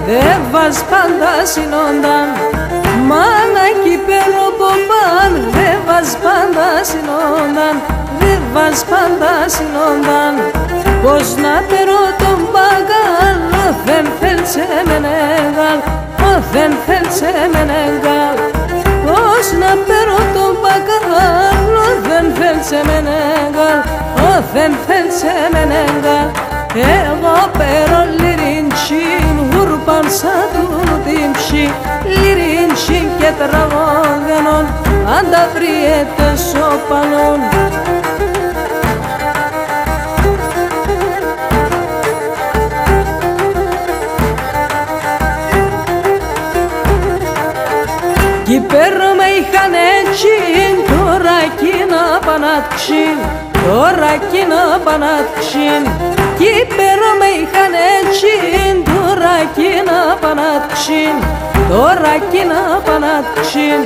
δε βάζ πάντα συνόνταν. Μάνακι περοποπάν, δε βάζ πάντα συνόνταν, δε βάζ πάντα συνόνταν. Πώς να περώ τον μπαγκάλ, δεν θέλσε με νεγάλ, δεν θέλσε με νεγάλ. Πώς να περώ τον μπαγκάλ, δεν θέλσε με νεγάλ, δεν θέλσε με νεγάλ. Εγώ περώ λιριντσιν, γουρπαν σαν του τύψη, λιριντσιν και τραγωδενών, αν τα βριέται σοπαλών. Κι πέρα με είχαν έτσι, τώρα κι να πανάτξιν, τώρα κι να πανάτξιν. Κι πέρα με είχαν έτσι, τώρα κι να πανάτξιν, τώρα κι να πανάτξιν.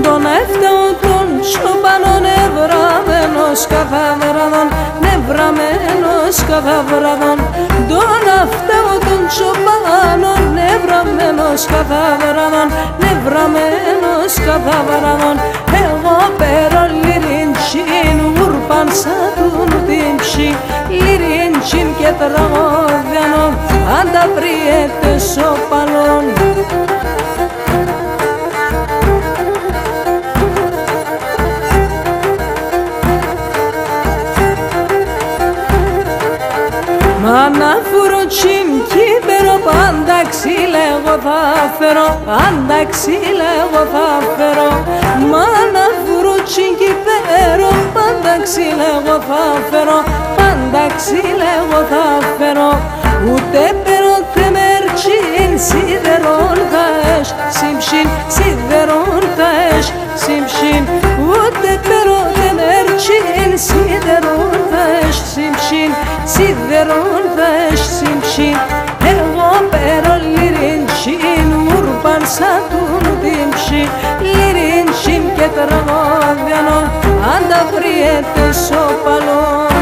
Τον έφταω τον σοπανόν, νευραμένος κάθε βραδόν, νευραμένος κάθε βραδόν. Τον έφταω τον σοπανόν, νευραμένος κάθε βραδόν, νευραμένος κάθε βραδόν. Εγώ πέρω λιριντσιν, γουρπαν σαν του τύψη, λιριντσιν και τραγωδιανόν, αν τα βριέται σοπαλόν. Μάνα φουρουτσιν κύπερο, πάντα ξύλα εγώ θα φέρω, πάντα ξύλα εγώ θα φέρω. Μάνα φουρουτσιν κύπερο, πάντα ξύλα εγώ θα φέρω, πάντα ξύλα εγώ θα φέρω. Ούτε περω θεμερτσιν, σιδερών θα έσ, συμψιν, σιδερών θα έσ, συμψιν. Ούτε περω θεμερτσιν, σιδερών θα έσ, συμψιν, σιδερών θα έσ, συμψιν. Εγώ πέρω λιριντσιν, γουρπαν σαν του τύψη, λιριντσιν και τραγωδιανόν, αν τα βριέται σοπαλόν.